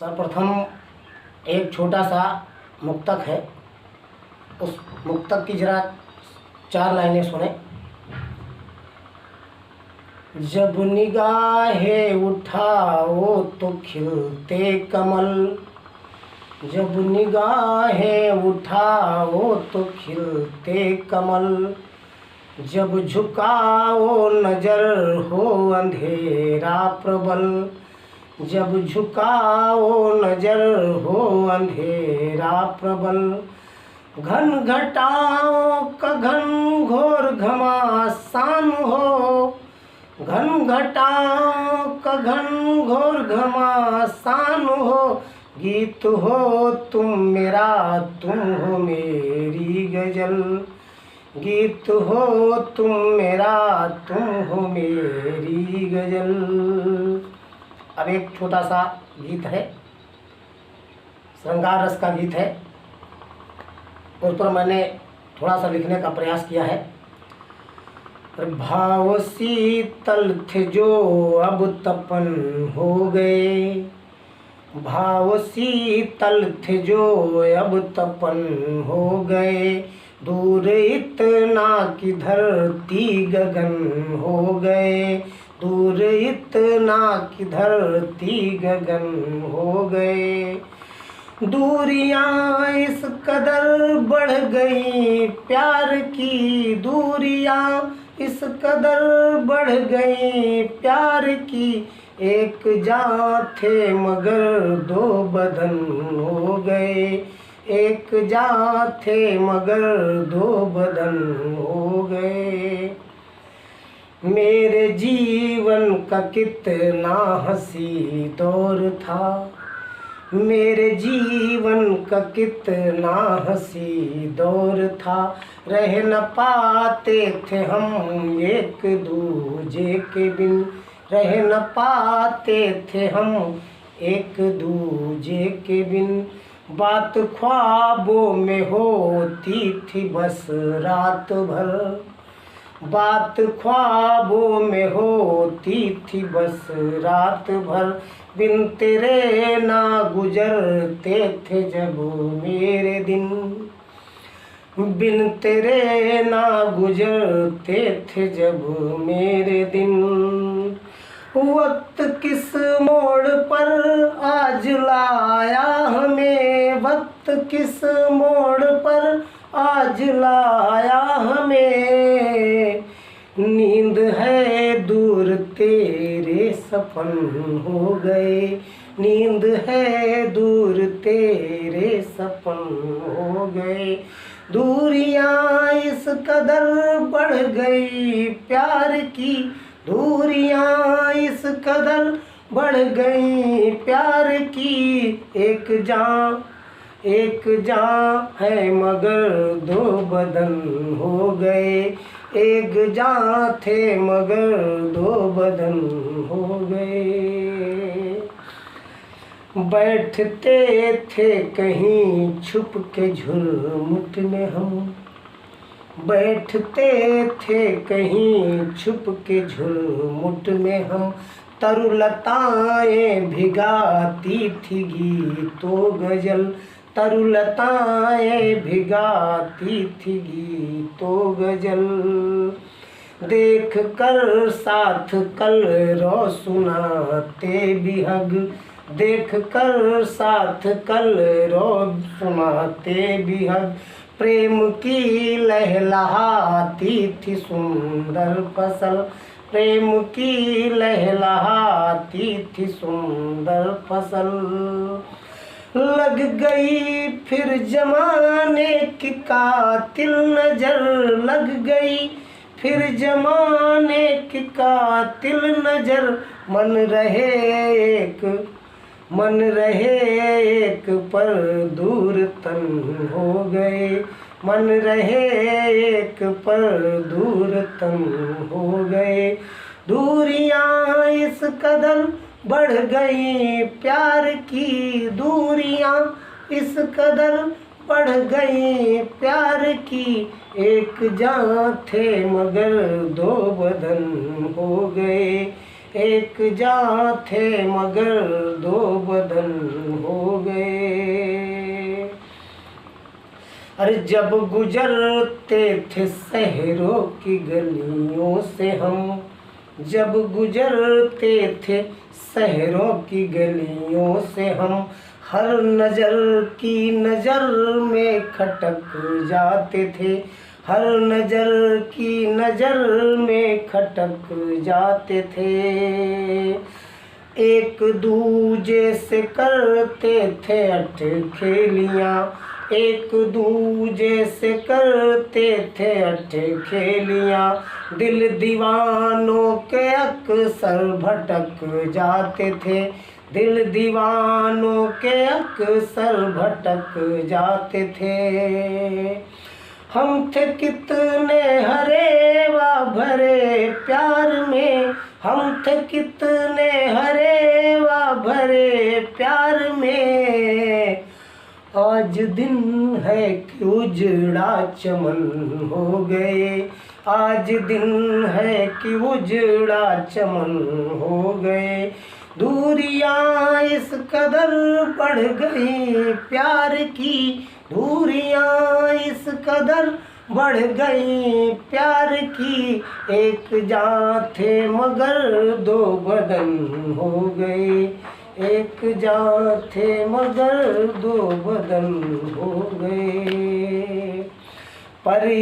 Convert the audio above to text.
सर्वप्रथम एक छोटा सा मुक्तक है, उस मुक्तक की जरा 4 लाइनें सुने। जब निगाहें उठाओ तो खिलते कमल, जब निगाहें उठाओ तो खिलते कमल, जब झुकाओ नजर हो अंधेरा प्रबल, जब झुकाओ नजर हो अंधेरा प्रबल। घन घटाओं का घन घोर घमासान हो, घन घटाओं का घन घोर घमासान हो। गीत हो तुम मेरा, तुम हो मेरी गजल, गीत हो तुम मेरा, तुम हो मेरी गजल। अब एक छोटा सा गीत है, श्रृंगार रस का गीत है, उस पर मैंने थोड़ा सा लिखने का प्रयास किया है। भाव शीतल थे जो अब तपन हो गए, भाव शीतल थे जो अब तपन हो गए। दूर इतना कि धरती गगन हो गए, दूर इतना कि धरती गगन हो गए। दूरियां इस कदर बढ़ गई प्यार की, दूरियां इस कदर बढ़ गई प्यार की। एक जान थे मगर 2 बदन हो गए, एक जान थे मगर 2 बदन हो गए। मेरे जीवन का कितना हंसी दौर था, मेरे जीवन का कितना हंसी दौर था। रह न पाते थे हम एक दूजे के बिन, रह न पाते थे हम एक दूजे के बिन। बात ख्वाबों में होती थी बस रात भर, बात ख्वाबों में होती थी बस रात भर। बिन तेरे ना गुजरते थे जब मेरे दिन, बिन तेरे ना गुजरते थे जब मेरे दिन। वक्त किस मोड़ पर आज लाया हमें, वक्त किस मोड़ पर आज लाया हमें। नींद है दूर तेरे सपन हो गए, नींद है दूर तेरे सपन हो गए। दूरियां इस कदर बढ़ गई प्यार की, दूरियां इस कदर बढ़ गई प्यार की। एक जान है मगर 2 बदन हो गए, एक जान थे मगर 2 बदन हो गए। बैठते थे कहीं छुप के झुरमुट में हम, बैठते थे कहीं छुप के झुरमुट में हम। तरुलताएं भिगाती थी गीतो गजल, तरुलताएं भिगाती थी गीतो गजल। देख कर साथ कल रो सुनाते बिहग, देख कर साथ कल रो सुनाते बिहग। प्रेम की लहलहाती थी सुंदर फसल, प्रेम की लहलहाती थी सुंदर फसल। लग गई फिर जमाने की कातिल नजर, लग गई फिर जमाने की कातिल नजर। मन रहे एक पर दूर तन हो गए, मन रहे एक पर दूर तन हो गए। दूरियां इस कदर बढ़ गई प्यार की, दूरियां इस कदर बढ़ गई प्यार की। एक जान थे मगर 2 बदन हो गए, एक जान थे मगर 2 बदन अरे जब गुजरते थे शहरों की गलियों से हम, जब गुजरते थे शहरों की गलियों से हम, हर नज़र की नज़र में खटक जाते थे, हर नज़र की नज़र में खटक जाते थे। एक दूजे से करते थे अटखेलियाँ, एक दूजे से करते थे अटखेलियाँ, दिल दीवानों के अक्सर भटक जाते थे, दिल दीवानों के अक्सर भटक जाते थे। हम थे कितने हरे व भरे प्यार में, हम थे कितने हरे व भरे प्यार में, आज दिन है कि उजड़ा चमन हो गए, आज दिन है कि उजड़ा चमन हो गए। दूरियां इस कदर बढ़ गई प्यार की, दूरियां इस कदर बढ़ गई प्यार की, एक जान थे मगर दो बदन हो गए, एक जान थे मगर दो बदन हो गए। पर